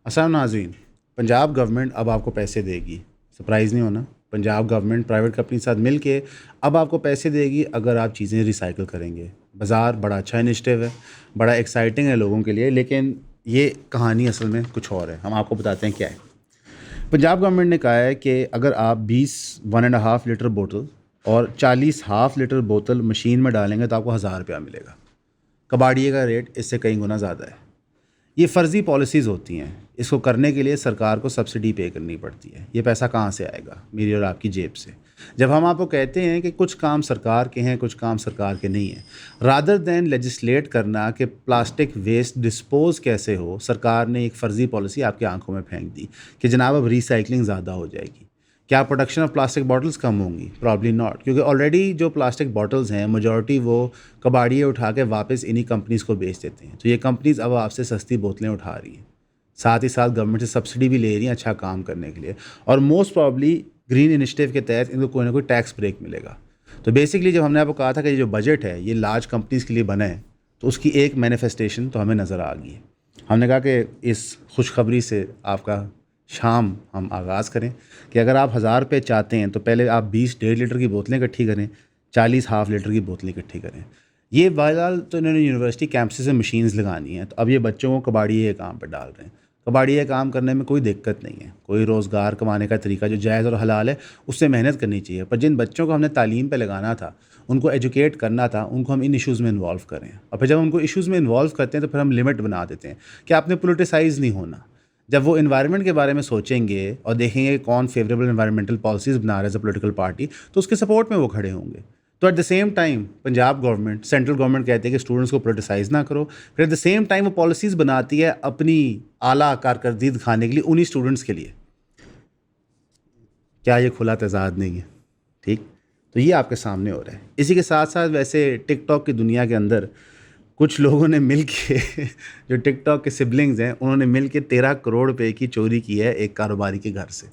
السلام ناظرین، پنجاب گورنمنٹ اب آپ کو پیسے دے گی، سرپرائز نہیں ہونا۔ پنجاب گورنمنٹ پرائیویٹ کمپنی کے ساتھ مل کے اب آپ کو پیسے دے گی اگر آپ چیزیں ریسائیکل کریں گے۔ بازار بڑا اچھا انیشیٹو ہے، بڑا ایکسائٹنگ ہے لوگوں کے لیے، لیکن یہ کہانی اصل میں کچھ اور ہے۔ ہم آپ کو بتاتے ہیں کیا ہے۔ پنجاب گورنمنٹ نے کہا ہے کہ اگر آپ 20 1.5 لیٹر بوتل اور 40 ہاف لیٹر بوتل مشین میں ڈالیں گے تو آپ کو 1000 روپیہ ملے گا۔ کباڑیے کا ریٹ اس سے کئی گنا زیادہ ہے۔ یہ فرضی پالیسیز ہوتی ہیں، اس کو کرنے کے لیے سرکار کو سبسڈی پے کرنی پڑتی ہے۔ یہ پیسہ کہاں سے آئے گا؟ میری اور آپ کی جیب سے۔ جب ہم آپ کو کہتے ہیں کہ کچھ کام سرکار کے ہیں، کچھ کام سرکار کے نہیں ہیں، رادر دین لیجسلیٹ کرنا کہ پلاسٹک ویسٹ ڈسپوز کیسے ہو، سرکار نے ایک فرضی پالیسی آپ کی آنکھوں میں پھینک دی کہ جناب اب ریسائکلنگ زیادہ ہو جائے گی۔ کیا پروڈکشن آف پلاسٹک باٹلز کم ہوں گی؟ پرابلی ناٹ، کیونکہ آلریڈی جو پلاسٹک باٹلز ہیں میجورٹی وہ کباڑیے اٹھا کے واپس انہی کمپنیز کو بیچ دیتے ہیں۔ تو یہ کمپنیز اب آپ سے سستی بوتلیں اٹھا رہی ہیں، ساتھ ہی ساتھ گورنمنٹ سے سبسڈی بھی لے رہی ہیں اچھا کام کرنے کے لیے، اور موسٹ پرابلی گرین انیشیٹو کے تحت ان کو کوئی نہ کوئی ٹیکس بریک ملے گا۔ تو بیسکلی جب ہم نے آپ کو کہا تھا کہ یہ جو بجٹ ہے یہ لارج کمپنیز کے لیے بنا ہے، تو اس کی ایک مینیفیسٹیشن تو ہمیں نظر آ گئی ہے۔ ہم نے کہا کہ اس خوشخبری سے آپ کا شام ہم آغاز کریں کہ اگر آپ 1000 روپے چاہتے ہیں تو پہلے آپ 20 1.5 لیٹر کی بوتلیں اکٹھی کریں، 40 ہاف لیٹر کی بوتلیں اکٹھی کریں۔ یہ بہرحال تو انہوں نے یونیورسٹی کیمپسز میں مشینز لگانی ہیں، تو اب یہ بچوں کو کباڑیے کام پہ ڈال رہے ہیں۔ کباڑیے کام کرنے میں کوئی دقت نہیں ہے، کوئی روزگار کمانے کا طریقہ جو جائز اور حلال ہے اس سے محنت کرنی چاہیے، پر جن بچوں کو ہم نے تعلیم پہ لگانا تھا، ان کو ایجوکیٹ کرنا تھا، ان کو ہم ان ایشوز میں انوالو کریں، اور پھر جب ان کو ایشوز میں انوالو کرتے ہیں تو پھر ہم لمٹ بنا دیتے ہیں کہ آپ نے پولیٹیسائز نہیں ہونا۔ جب وہ انوائرمنٹ کے بارے میں سوچیں گے اور دیکھیں گے کون فیوریبل انوائرمنٹل پالیسیز بنا رہا ہے ایز اے پولیٹیکل پارٹی، تو اس کے سپورٹ میں وہ کھڑے ہوں گے۔ تو at the same time Punjab government, central government کہتے ہیں کہ اسٹوڈنٹس کو پولیٹیسائز نہ کرو، پھر ایٹ دا سیم ٹائم وہ پالیسیز بناتی ہے اپنی اعلیٰ کارکردگی دکھانے کے لیے انہی اسٹوڈنٹس کے لیے۔ کیا یہ کھلا تضاد نہیں ہے؟ ٹھیک، تو یہ آپ کے سامنے ہو رہا ہے۔ اسی کے ساتھ ساتھ ویسے ٹک ٹاک کی دنیا کے اندر کچھ لوگوں نے مل کے جو ٹک ٹاک کے سبلنگز ہیں انہوں نے مل کے 13 کروڑ روپے کی چوری کی ہے ایک کاروباری کے گھر سے۔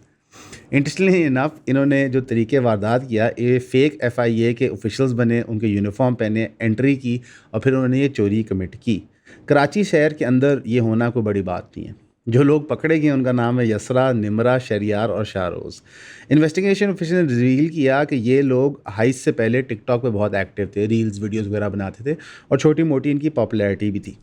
انٹرسٹنگلی انف انہوں نے جو طریقے واردات کیا، یہ فیک FIA کے آفیشلز بنے، ان کے یونیفارم پہنے، انٹری کی، اور پھر انہوں نے یہ چوری کمٹ کی۔ کراچی شہر کے اندر یہ ہونا کوئی بڑی بات نہیں ہے۔ جو لوگ پکڑے گئے ان کا نام ہے یسرا، نمرا، شہریار اور شاہروز۔ انویسٹیگیشن آفیسر نے ریویل کیا کہ یہ لوگ ہائیس سے پہلے ٹک ٹاک پہ بہت ایکٹیو تھے، ریلز ویڈیوز وغیرہ بناتے تھے، اور چھوٹی موٹی ان کی پاپولیرٹی بھی تھی۔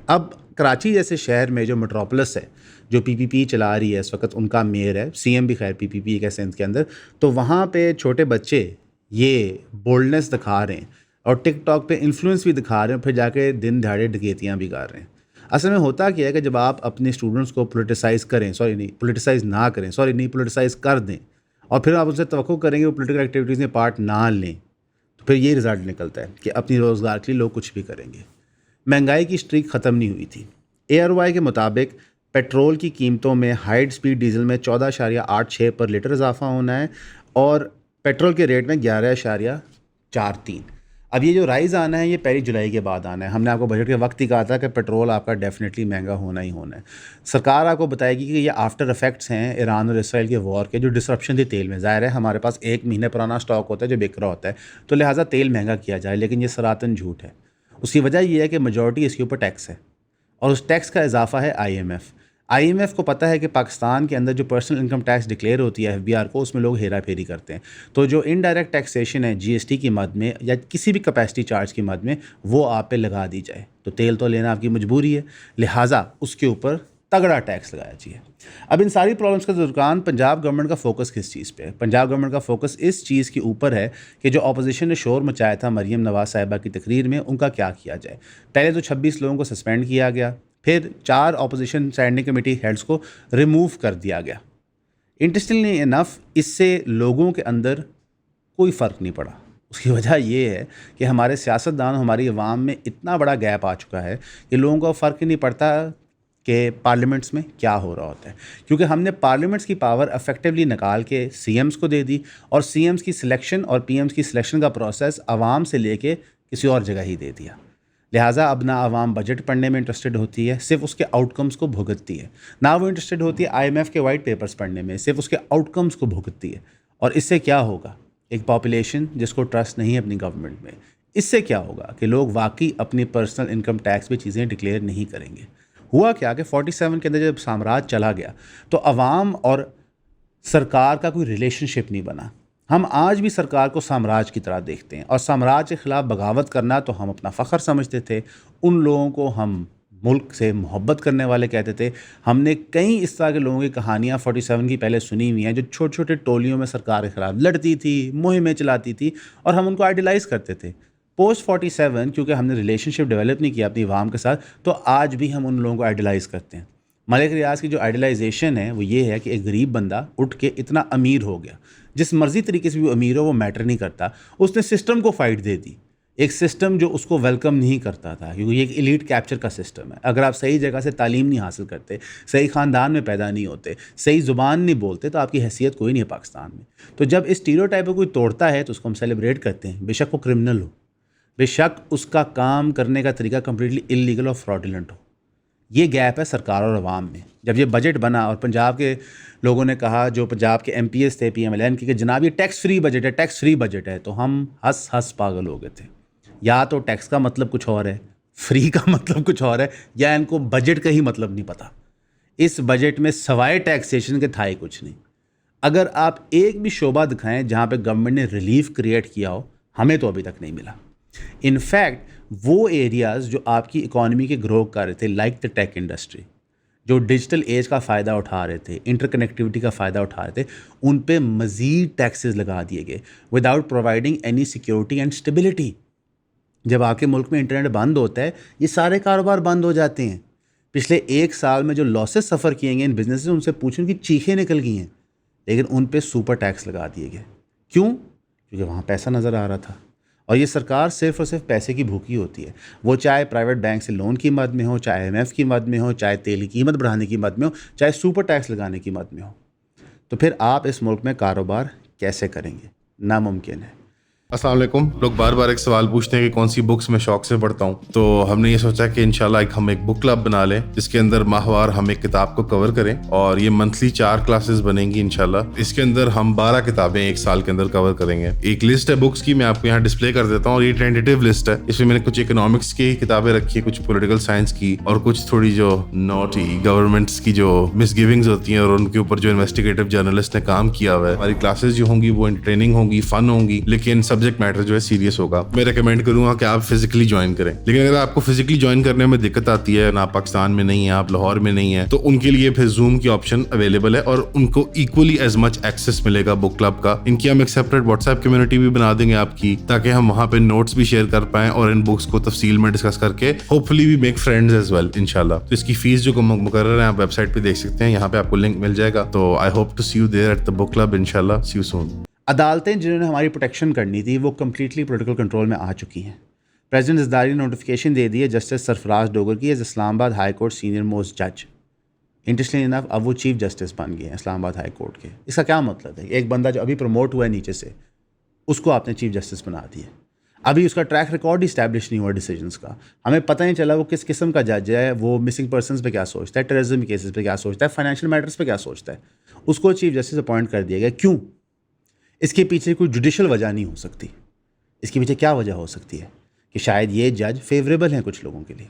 اب کراچی جیسے شہر میں جو میٹروپولس ہے، جو PPP چلا رہی ہے اس وقت، ان کا میئر ہے، CM بھی خیر PPP ایک ہے سندھ کے اندر، تو وہاں پہ چھوٹے بچے یہ بولڈنس دکھا رہے ہیں اور ٹک ٹاک پہ انفلوئنس بھی دکھا رہے ہیں، پھر جا کے دن دہاڑے ڈکیتیاں بھی کر رہے ہیں۔ اصل میں ہوتا کیا ہے کہ جب آپ اپنے اسٹوڈنٹس کو پولیٹیسائز کر دیں اور پھر آپ ان سے توقع کریں گے وہ پولیٹیکل ایکٹیویٹیز میں پارٹ نہ لیں، تو پھر یہ رزلٹ نکلتا ہے کہ اپنی روزگار کے لیے لوگ کچھ بھی کریں گے۔ مہنگائی کی اسٹریک ختم نہیں ہوئی تھی۔ AROI کے مطابق پیٹرول کی قیمتوں میں ہائی سپیڈ ڈیزل میں 14.86 پر لیٹر اضافہ ہونا ہے، اور پیٹرول کے ریٹ میں 11.43۔ اب یہ جو رائز آنا ہے یہ 1 جولائی کے بعد آنا ہے۔ ہم نے آپ کو بجٹ کے وقت ہی کہا تھا کہ پیٹرول آپ کا ڈیفینیٹلی مہنگا ہونا ہی ہونا ہے۔ سرکار آپ کو بتائے گی کہ یہ آفٹر افیکٹس ہیں ایران اور اسرائیل کے وار کے، جو ڈسرپشن تھی تیل میں۔ ظاہر ہے ہمارے پاس 1 مہینے پرانا اسٹاک ہوتا ہے جو بک رہا ہوتا ہے، تو لہٰذا تیل مہنگا کیا جائے، لیکن یہ سراتن جھوٹ ہے۔ اس کی وجہ یہ ہے کہ میجورٹی اس کے اوپر ٹیکس ہے، اور اس ٹیکس کا اضافہ ہے IMF کو پتہ ہے کہ پاکستان کے اندر جو پرسنل انکم ٹیکس ڈکلیئر ہوتی ہے FBR کو، اس میں لوگ ہیرا پھیری کرتے ہیں، تو جو انڈائریکٹ ٹیکسیشن ہے GST کی مد میں یا کسی بھی کیپیسٹی چارج کی مد میں، وہ آپ پہ لگا دی جائے۔ تو تیل تو لینا آپ کی مجبوری ہے، لہٰذا اس کے اوپر تگڑا ٹیکس لگایا چاہیے۔ اب ان ساری پرابلمس کے درمیان پنجاب گورنمنٹ کا فوکس کس چیز پہ ہے؟ پنجاب گورنمنٹ کا فوکس اس چیز کے اوپر ہے کہ جو اپوزیشن نے شور مچایا تھا مریم نواز صاحبہ کی تقریر میں، ان کا کیا کیا جائے۔ پہلے تو 26 لوگوں کو سسپینڈ کیا گیا، پھر 4 اپوزیشن اسٹینڈنگ کمیٹی ہیڈز کو ریموو کر دیا گیا۔ انٹرسٹنگلی انف اس سے لوگوں کے اندر کوئی فرق نہیں پڑا۔ اس کی وجہ یہ ہے کہ ہمارے سیاستدان، ہماری عوام میں اتنا بڑا گیپ آ چکا ہے کہ لوگوں کو فرق ہی نہیں پڑتا کہ پارلیمنٹس میں کیا ہو رہا ہوتا ہے، کیونکہ ہم نے پارلیمنٹس کی پاور افیکٹولی نکال کے CMs کو دے دی، اور CMs کی سلیکشن اور PMs کی سلیکشن کا پروسیس عوام سے لے کے کسی اور جگہ ہی دے دیا۔ لہٰذا اب نہ عوام بجٹ پڑھنے میں انٹرسٹڈ ہوتی ہے، صرف اس کے آؤٹ کمز کو بھگتتی ہے، نہ وہ انٹرسٹڈ ہوتی ہے IMF کے وائٹ پیپرز پڑھنے میں، صرف اس کے آؤٹ کمز کو بھگتتی ہے۔ اور اس سے کیا ہوگا؟ ایک پاپولیشن جس کو ٹرسٹ نہیں ہے اپنی گورنمنٹ میں، اس سے کیا ہوگا کہ لوگ واقعی اپنی پرسنل انکم ٹیکس پہ چیزیں ڈکلیئر نہیں کریں گے۔ ہوا کیا کہ 47 کے اندر جب سامراج چلا گیا تو عوام اور سرکار کا کوئی ریلیشن شپ نہیں بنا. ہم آج بھی سرکار کو سامراج کی طرح دیکھتے ہیں, اور سامراج کے خلاف بغاوت کرنا تو ہم اپنا فخر سمجھتے تھے. ان لوگوں کو ہم ملک سے محبت کرنے والے کہتے تھے. ہم نے کئی اس طرح کے لوگوں کی کہانیاں 47 کی پہلے سنی ہوئی ہیں جو چھوٹے چھوٹے ٹولیوں میں سرکار کے خلاف لڑتی تھی, مہمیں چلاتی تھی, اور ہم ان کو آئیڈیلائز کرتے تھے. پوسٹ 47 کیونکہ ہم نے ریلیشن شپ ڈیولپ نہیں کیا اپنی عوام کے ساتھ, تو آج بھی ہم ان لوگوں کو آئیڈیلائز کرتے ہیں. ملک ریاض کی جو آئیڈیلائزیشن ہے وہ یہ ہے کہ ایک غریب بندہ اٹھ کے اتنا امیر ہو گیا, جس مرضی طریقے سے بھی امیر ہو وہ میٹر نہیں کرتا. اس نے سسٹم کو فائٹ دے دی, ایک سسٹم جو اس کو ویلکم نہیں کرتا تھا, کیونکہ یہ ایک ایلیٹ کیپچر کا سسٹم ہے. اگر آپ صحیح جگہ سے تعلیم نہیں حاصل کرتے, صحیح خاندان میں پیدا نہیں ہوتے, صحیح زبان نہیں بولتے, تو آپ کی حیثیت کوئی نہیں ہے پاکستان میں. تو جب اس اسٹیریوٹائپ کو کوئی توڑتا ہے تو اس کو ہم سیلیبریٹ کرتے ہیں, بے شک وہ کرمنل ہو, بے شک اس کا کام کرنے کا طریقہ کمپلیٹلی انلیگل اور فراڈولنٹ ہو. یہ گیپ ہے سرکار اور عوام میں. جب یہ بجٹ بنا اور پنجاب کے لوگوں نے کہا, جو پنجاب کے ایم پی ایس تھے, پی ایم ایل این کی, کہ جناب یہ ٹیکس فری بجٹ ہے, ٹیکس فری بجٹ ہے, تو ہم ہنس پاگل ہو گئے تھے. یا تو ٹیکس کا مطلب کچھ اور ہے, فری کا مطلب کچھ اور ہے, یا ان کو بجٹ کا ہی مطلب نہیں پتہ. اس بجٹ میں سوائے ٹیکسیشن کے تھا ہی کچھ نہیں. اگر آپ ایک بھی شعبہ دکھائیں جہاں پہ گورنمنٹ نے ریلیف کریٹ کیا ہو, ہمیں تو ابھی تک نہیں ملا. ان فیکٹ وہ ایریاز جو آپ کی اکانومی کے گرو کر رہے تھے, لائک دا ٹیک انڈسٹری, جو ڈیجیٹل ایج کا فائدہ اٹھا رہے تھے, انٹر کنیکٹیوٹی کا فائدہ اٹھا رہے تھے, ان پہ مزید ٹیکسز لگا دیے گئے without providing any security and stability. جب آپ کے ملک میں انٹرنیٹ بند ہوتا ہے, یہ سارے کاروبار بند ہو جاتے ہیں. پچھلے 1 سال میں جو لاسز سفر کیے گئے ان بزنسز, ان سے پوچھیں ان کی چیخیں نکل گئی ہیں, لیکن ان پہ سپر ٹیکس لگا دیے گئے. کیوں؟ کیونکہ وہاں پیسہ نظر آ رہا تھا. اور یہ سرکار صرف اور صرف پیسے کی بھوکی ہوتی ہے. وہ چاہے پرائیویٹ بینک سے لون کی مد میں ہو, چاہے آئی ایم ایف کی مد میں ہو, چاہے تیل کی قیمت بڑھانے کی مد میں ہو, چاہے سپر ٹیکس لگانے کی مد میں ہو, تو پھر آپ اس ملک میں کاروبار کیسے کریں گے؟ ناممکن ہے. السلام علیکم. لوگ بار بار ایک سوال پوچھتے ہیں کہ کون سی بکس میں شوق سے پڑھتا ہوں, تو ہم نے یہ سوچا کہ انشاءاللہ ہم ایک بک کلب بنا لیں جس کے اندر ماہوار ہم ایک کتاب کو کور کریں, اور یہ منتھلی 4 کلاسز بنیں گی انشاءاللہ. اس کے اندر ہم 12 کتابیں 1 سال کے اندر کور کریں گے. ایک لسٹ ہے بکس کی, میں آپ کو یہاں ڈسپلے کر دیتا ہوں, اور یہ ٹینٹیٹیو لسٹ ہے. اس میں نے کچھ اکنامکس کی کتابیں رکھی ہیں, کچھ پولیٹیکل سائنس کی, اور کچھ تھوڑی جو نوٹی گورنمنٹس کی جو مس گیونگز ہوتی ہیں اور ان کے اوپر جو انویسٹیگیٹو جرنلسٹ نے کام کیا ہوا ہے. ہماری کلاسز جو ہوں گی وہ انٹرٹیننگ ہوں گی, فن ہوں گی, لیکن سبجیکٹ میٹر جو ہے سیریس ہوگا. میں ریکمینڈ کروں گا کہ آپ فزیکلی جوائن کریں. لیکن اگر آپ کو فزیکلی جوائن کرنے میں دقت آتی ہے, آپ پاکستان میں نہیں ہیں, آپ لاہور میں نہیں ہیں, تو ان کے لیے پھر زوم کی آپشن اویلیبل ہے, اور ان کو ایکولی ایز مچ ایکسیس ملے گا بک کلب کا. ان کی ہم ایک سیپریٹ واٹس ایپ کمیونٹی بھی بنا دیں گے آپ کی, تاکہ ہم وہاں پہ نوٹس بھی شیئر کر پائیں اور ان بکس کو تفصیل میں ڈسکس کر کے hopefully we make friends as well انشاءاللہ. تو اس کی فیس جو مقرر ہے آپ ویب سائٹ پہ دیکھ سکتے ہیں, یہاں پہ آپ کو لنک مل جائے گا. تو I hope to see you there at the book club انشاءاللہ. See you soon. عدالتیں جنہوں نے ہماری پروٹیکشن کرنی تھی وہ کمپلیٹلی پولیٹیکل کنٹرول میں آ چکی ہیں. پریزیڈنٹ زرداری نے نوٹیفیکیشن دے دی ہے جسٹس سرفراز ڈوگر کی ایز اسلام آباد ہائی کورٹ سینئر موسٹ جج. انٹرسٹنگ انف اب وہ چیف جسٹس بن گئے ہیں اسلام آباد ہائی کورٹ کے. اس کا کیا مطلب ہے؟ ایک بندہ جو ابھی پروموٹ ہوا ہے نیچے سے, اس کو آپ نے چیف جسٹس بنا دیا. ابھی اس کا ٹریک ریکارڈ ہی اسٹیبلش نہیں ہوا ڈیسیجنس کا. ہمیں پتہ نہیں چلا وہ کس قسم کا جج ہے, وہ مسنگ پرسنس پہ کیا سوچتا ہے, ٹیررزم کیسز پہ کیا سوچتا ہے, فائنینشیل میٹرز پہ کیا سوچتا ہے. اس کو چیف جسٹس اپوائنٹ کر دیا گیا. کیوں؟ اس کے پیچھے کوئی جوڈیشل وجہ نہیں ہو سکتی. اس کے پیچھے کیا وجہ ہو سکتی ہے؟ کہ شاید یہ جج فیوریبل ہیں کچھ لوگوں کے لیے.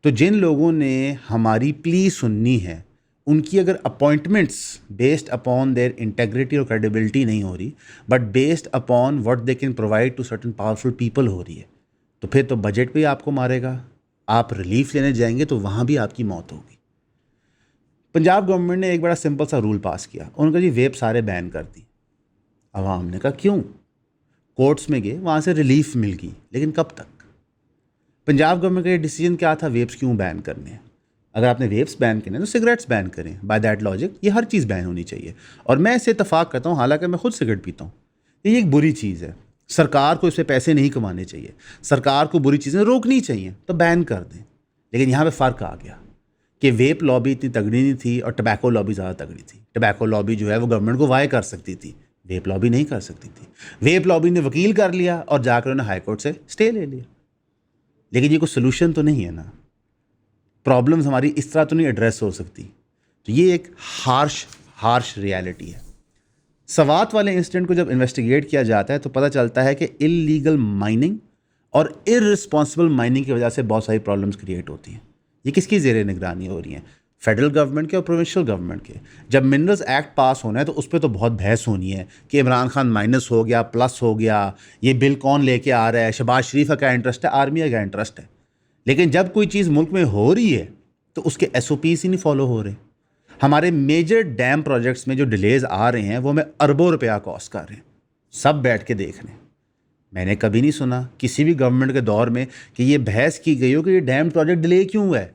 تو جن لوگوں نے ہماری پلی سننی ہے, ان کی اگر appointments based upon their integrity اور کریڈیبلٹی نہیں ہو رہی, but based upon what they can provide to certain powerful people ہو رہی ہے, تو پھر تو بجٹ بھی آپ کو مارے گا. آپ ریلیف لینے جائیں گے تو وہاں بھی آپ کی موت ہوگی. پنجاب گورنمنٹ نے ایک بڑا سمپل سا رول پاس کیا. ان کا جی ویب سارے بین کر دی. عوام نے کہا کیوں؟ کورٹس میں گئے, وہاں سے ریلیف مل گئی, لیکن کب تک؟ پنجاب گورنمنٹ کا یہ ڈیسیجن کیا تھا, ویپس کیوں بین کرنے ہیں؟ اگر آپ نے ویپس بین کرنے ہیں تو سگریٹس بین کریں. بائی دیٹ لاجک یہ ہر چیز بین ہونی چاہیے. اور میں اس سے اتفاق کرتا ہوں, حالانکہ میں خود سگریٹ پیتا ہوں. یہ ایک بری چیز ہے. سرکار کو اس پہ پیسے نہیں کمانے چاہیے, سرکار کو بری چیزیں روکنی چاہیے, تو بین کر دیں. لیکن یہاں پہ فرق آ گیا کہ ویپ لابی اتنی تگڑی نہیں تھی اور ٹبیکو لابی زیادہ تگڑی تھی. ٹبیکو لابی جو ہے وہ گورنمنٹ کو وائے کر سکتی تھی, ویپ لابی نہیں کر سکتی تھی. ویپ لابی نے وکیل کر لیا اور جا کر انہوں نے ہائی کورٹ سے اسٹے لے لیا. لیکن یہ کوئی سلوشن تو نہیں ہے نا. پرابلمز ہماری اس طرح تو نہیں ایڈریس ہو سکتی. تو یہ ایک ہارش ریالٹی ہے. سوات والے انسیڈنٹ کو جب انویسٹیگیٹ کیا جاتا ہے تو پتہ چلتا ہے کہ اللیگل مائننگ اور ارسپانسبل مائننگ کی وجہ سے بہت ساری پرابلمز کریٹ ہوتی ہیں. یہ کس کی زیر نگرانی ہو رہی ہیں؟ فیڈرل گورنمنٹ کے اور پروونشل گورنمنٹ کے. جب منرلز ایکٹ پاس ہونا ہے تو اس پہ تو بہت بحث ہونی ہے کہ عمران خان مائنس ہو گیا پلس ہو گیا, یہ بل کون لے کے آ رہا ہے, شہباز شریف کا کیا انٹرسٹ ہے, آرمی کا کیا انٹرسٹ ہے. لیکن جب کوئی چیز ملک میں ہو رہی ہے تو اس کے ایس او پیز ہی نہیں فالو ہو رہے. ہمارے میجر ڈیم پروجیکٹس میں جو ڈیلیز آ رہے ہیں وہ ہمیں اربوں روپیہ کاسٹ کر رہے ہیں. سب بیٹھ کے دیکھ رہے ہیں. میں نے کبھی نہیں سنا کسی بھی گورنمنٹ کے دور میں کہ یہ بحث کی گئی ہو کہ یہ ڈیم پروجیکٹ ڈیلے کیوں ہوا ہے.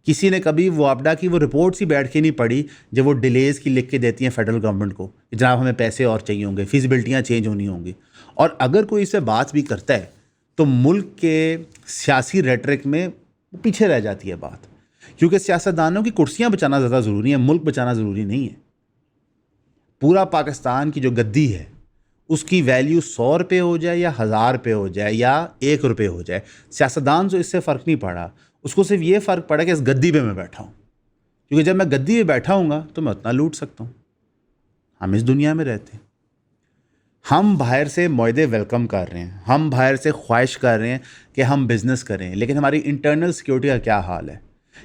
کسی نے کبھی وہ آپڈا کی وہ رپورٹس ہی بیٹھ کے نہیں پڑھی جب وہ ڈیلیز کی لکھ کے دیتی ہیں فیڈرل گورنمنٹ کو کہ جناب ہمیں پیسے اور چاہیے ہوں گے, فیزیبلٹیاں چینج ہونی ہوں گی. اور اگر کوئی اس سے بات بھی کرتا ہے تو ملک کے سیاسی ریٹرک میں پیچھے رہ جاتی ہے بات, کیونکہ سیاستدانوں کی کرسیاں بچانا زیادہ ضروری ہے, ملک بچانا ضروری نہیں ہے. پورا پاکستان کی جو گدی ہے اس کی ویلیو 100 روپے ہو جائے یا 1000 روپے ہو جائے یا 1 روپے ہو جائے, سیاستدان سے اس سے فرق نہیں پڑا. اس کو صرف یہ فرق پڑا کہ اس گدی پہ میں بیٹھا ہوں, کیونکہ جب میں گدی پہ بیٹھا ہوں گا تو میں اتنا لوٹ سکتا ہوں. ہم اس دنیا میں رہتے ہیں, ہم باہر سے معاہدے ویلکم کر رہے ہیں, ہم باہر سے خواہش کر رہے ہیں کہ ہم بزنس کریں, لیکن ہماری انٹرنل سیکیورٹی کا کیا حال ہے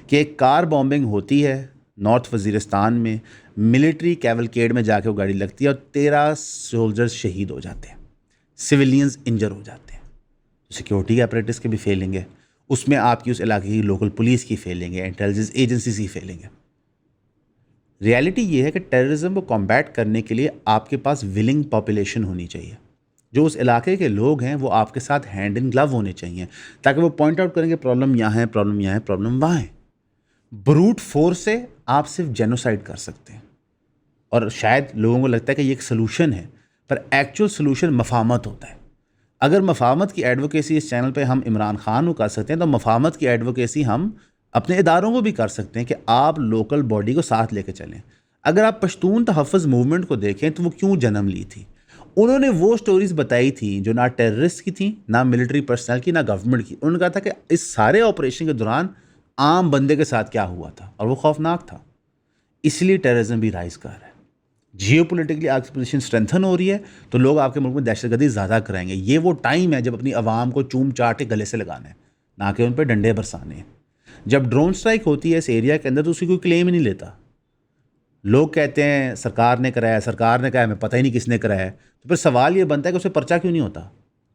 کہ ایک کار بامبنگ ہوتی ہے نارتھ وزیرستان میں, ملٹری کیولکیڈ میں جا کے وہ گاڑی لگتی ہے اور 13 سولجرز شہید ہو جاتے ہیں, سویلینز انجر ہو جاتے ہیں. سیکیورٹی اپریٹس کی بھی فیلنگ ہے, اس میں آپ کی اس علاقے کی لوکل پولیس کی فیلنگ ہے, انٹیلیجنس ایجنسیز کی فیلنگ ہے. ریالٹی یہ ہے کہ ٹیررزم کو کمبیٹ کرنے کے لیے آپ کے پاس ولنگ پاپولیشن ہونی چاہیے. جو اس علاقے کے لوگ ہیں وہ آپ کے ساتھ ہینڈ ان گلو ہونے چاہیے تاکہ وہ پوائنٹ آؤٹ کریں کہ پرابلم یہاں ہے, پرابلم یہاں ہے, پرابلم وہاں ہے. بروٹ فورس سے آپ صرف جینوسائڈ کر سکتے ہیں, اور شاید لوگوں کو لگتا ہے کہ یہ ایک سلوشن ہے, پر ایکچوئل سلوشن مفاہمت ہوتا ہے. اگر مفاہمت کی ایڈوکیسی اس چینل پہ ہم عمران خان کو کر سکتے ہیں تو مفاہمت کی ایڈوکیسی ہم اپنے اداروں کو بھی کر سکتے ہیں کہ آپ لوکل باڈی کو ساتھ لے کے چلیں. اگر آپ پشتون تحفظ موومنٹ کو دیکھیں تو وہ کیوں جنم لی تھی؟ انہوں نے وہ سٹوریز بتائی تھیں جو نہ ٹیررسٹ کی تھیں, نہ ملٹری پرسنل کی, نہ گورنمنٹ کی. انہوں نے کہا تھا کہ اس سارے آپریشن کے دوران عام بندے کے ساتھ کیا ہوا تھا, اور وہ خوفناک تھا. اس لیے ٹیررزم بھی رائز کر رہا ہے. جیو پولیٹیکلی آپ کی پوزیشن اسٹرینتھن ہو رہی ہے تو لوگ آپ کے ملک میں دہشت گردی زیادہ کرائیں گے. یہ وہ ٹائم ہے جب اپنی عوام کو چوم چاٹ کے گلے سے لگانا ہے, نہ کہ ان پہ ڈنڈے برسانے ہیں. جب ڈرون سٹرائک ہوتی ہے اس ایریا کے اندر تو اسی کوئی کلیم ہی نہیں لیتا. لوگ کہتے ہیں سرکار نے کرایا, سرکار نے کہا ہمیں پتہ ہی نہیں کس نے کرایا ہے. تو پھر سوال یہ بنتا ہے کہ اس پہ پرچہ کیوں نہیں ہوتا؟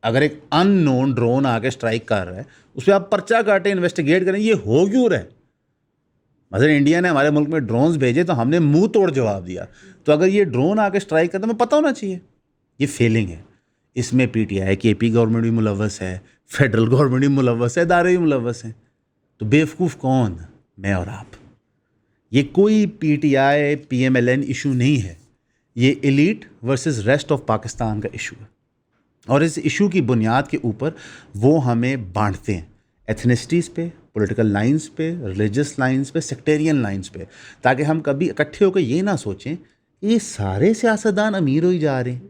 اگر ایک ان نون ڈرون آ کے اسٹرائک کر رہا ہے اس پہ آپ پرچہ کاٹیں, انویسٹیگیٹ کریں, یہ ہو کیوں رہا ہے؟ مثلا انڈیا نے ہمارے ملک میں ڈرونز بھیجے تو ہم نے منہ توڑ جواب دیا. تو اگر یہ ڈرون آ کے اسٹرائک کرتا ہمیں پتہ ہونا چاہیے. یہ فیلنگ ہے. اس میں پی ٹی آئی کے پی گورنمنٹ بھی ملوث ہے, فیڈرل گورنمنٹ بھی ملوث ہے, ادارے بھی ملوث ہیں. تو بیوقوف کون؟ میں اور آپ. یہ کوئی P T I P M L N issue نہیں ہے, یہ elite versus rest of Pakistan کا ایشو ہے. اور اس ایشو کی بنیاد کے اوپر وہ ہمیں بانٹتے ہیں ایتھنسٹیز پہ, پولیٹیکل لائنز پہ, ریلیجس لائنز پہ, سیکٹیرین لائنز پہ, تاکہ ہم کبھی اکٹھے ہو کے یہ نہ سوچیں کہ یہ سارے سیاستدان امیر ہوئی جا رہے ہیں,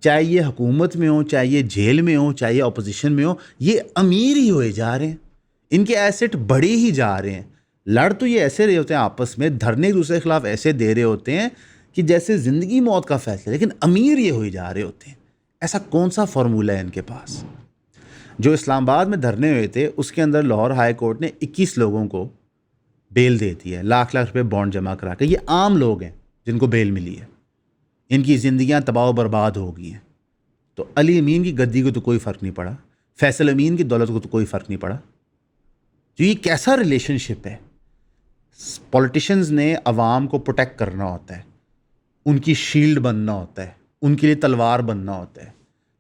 چاہے یہ حکومت میں ہوں, چاہے یہ جیل میں ہوں, چاہے یہ اپوزیشن میں ہوں, یہ امیر ہی ہوئے جا رہے ہیں, ان کے ایسٹ بڑے ہی جا رہے ہیں. لڑ تو یہ ایسے رہے ہوتے ہیں آپس میں, دھرنے ایک دوسرے کے خلاف ایسے دے رہے ہوتے ہیں کہ جیسے زندگی موت کا فیصلہ, لیکن امیر یہ ہوئے جا رہے ہوتے ہیں. ایسا کون سا فارمولہ ہے ان کے پاس؟ جو اسلام آباد میں دھرنے ہوئے تھے اس کے اندر لاہور ہائی کورٹ نے 21 لوگوں کو بیل دیتی ہے, لاکھ لاکھ روپے بانڈ جمع کرا کے. یہ عام لوگ ہیں جن کو بیل ملی ہے, ان کی زندگیاں تباہ و برباد ہو گئی ہیں. تو علی امین کی گدی کو تو کوئی فرق نہیں پڑا, فیصل امین کی دولت کو تو کوئی فرق نہیں پڑا. جو یہ کیسا ریلیشن شپ ہے؟ پولیٹیشنز نے عوام کو پروٹیکٹ کرنا ہوتا ہے, ان کی شیلڈ بننا ہوتا ہے, ان کے لیے تلوار بننا ہوتا ہے.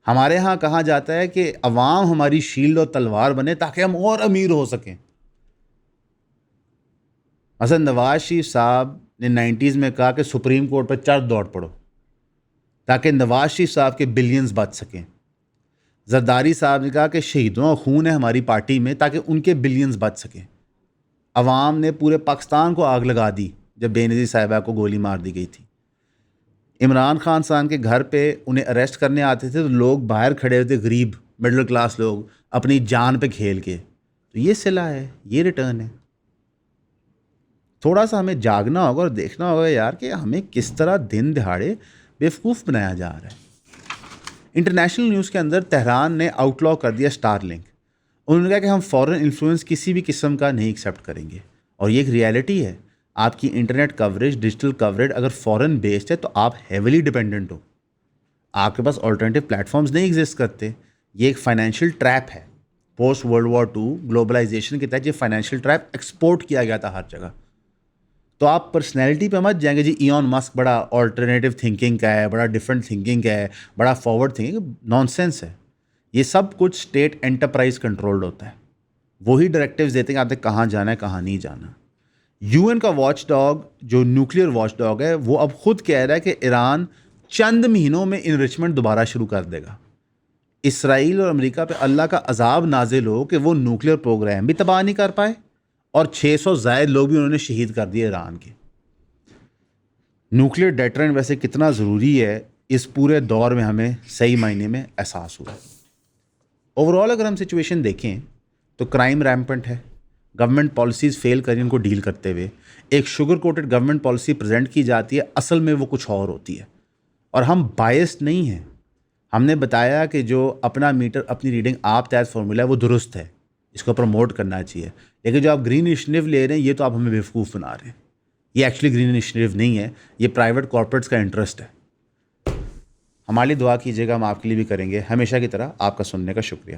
ہمارے ہاں کہا جاتا ہے کہ عوام ہماری شیلڈ اور تلوار بنے تاکہ ہم اور امیر ہو سکیں. مثلا نواز شریف صاحب نے 90s میں کہا کہ سپریم کورٹ پہ چڑھ دوڑ پڑو تاکہ نواز شریف صاحب کے بلینز بچ سکیں. زرداری صاحب نے کہا کہ شہیدوں کا خون ہے ہماری پارٹی میں تاکہ ان کے بلینز بچ سکیں. عوام نے پورے پاکستان کو آگ لگا دی جب بے نظیر صاحبہ کو گولی مار دی گئی تھی. عمران خان صاحب کے گھر پہ انہیں اریسٹ کرنے آتے تھے تو لوگ باہر کھڑے ہوتے, غریب مڈل کلاس لوگ, اپنی جان پہ کھیل کے. تو یہ صلہ ہے, یہ ریٹرن ہے. تھوڑا سا ہمیں جاگنا ہوگا اور دیکھنا ہوگا یار کہ ہمیں کس طرح دن دہاڑے بیوقوف بنایا جا رہا ہے. انٹرنیشنل نیوز کے اندر تہران نے آؤٹ لا کر دیا اسٹار لنک. انہوں نے کہا کہ ہم فورن انفلوئنس کسی بھی قسم کا نہیں ایکسیپٹ کریں گے، اور یہ ایک ریالٹی ہے. آپ کی انٹرنیٹ کوریج، ڈیجیٹل کوریج اگر فورن بیسڈ ہے تو آپ ہیویلی ڈپینڈنٹ ہو، آپ کے پاس آلٹرنیٹیو پلیٹفارمز نہیں ایگزسٹ کرتے. یہ ایک فائنینشیل ٹریپ ہے. پوسٹ ورلڈ وار 2 گلوبلائزیشن کے تحت یہ فائنینشیل ٹریپ ایکسپورٹ کیا گیا تھا ہر جگہ. تو آپ پرسنالٹی پہ مت جائیں گے جی ایون مسک بڑا آلٹرنیٹیو تھنکنگ کا ہے، بڑا ڈفرینٹ تھنکنگ کا ہے، بڑا فارورڈ تھنکنگ. نان سینس ہے. یہ سب کچھ اسٹیٹ انٹرپرائز کنٹرولڈ ہوتا ہے. وہی ڈائریکٹیوز دیتے ہیں آپ نے کہاں جانا ہے کہاں نہیں جانا. یو این کا واچ ڈاگ جو نیوکلیئر واچ ڈاگ ہے وہ اب خود کہہ رہا ہے کہ ایران چند مہینوں میں انرچمنٹ دوبارہ شروع کر دے گا. اسرائیل اور امریکہ پہ اللہ کا عذاب نازل ہو کہ وہ نیوکلیئر پروگرام بھی تباہ نہیں کر پائے اور 600 زائد لوگ بھی انہوں نے شہید کر دیے ایران کے. نیوکلیئر ڈیٹرنٹ ویسے کتنا ضروری ہے اس پورے دور میں ہمیں صحیح معنی میں احساس ہوا. اوور آل اگر ہم سچویشن دیکھیں تو کرائم ریمپنٹ ہے. گورنمنٹ پالیسیز فیل کری ان کو ڈیل کرتے ہوئے ایک sugar quoted government policy present کی جاتی ہے، اصل میں وہ کچھ اور ہوتی ہے. اور ہم بائسڈ نہیں ہیں. ہم نے بتایا کہ جو اپنا میٹر اپنی ریڈنگ آپ تحت فارمولا ہے وہ درست ہے، اس کو پروموٹ کرنا چاہیے. لیکن جو آپ گرین انیشیٹو لے رہے ہیں یہ تو آپ ہمیں بیوقوف بنا رہے ہیں. یہ ایکچولی گرین انیشیٹو نہیں ہے، یہ پرائیویٹ کارپوریٹس کا انٹرسٹ ہے. ہمارے لیے دعا کیجیے گا، ہم آپ کے لیے بھی کریں گے. ہمیشہ کی طرح آپ کا سننے کا شکریہ.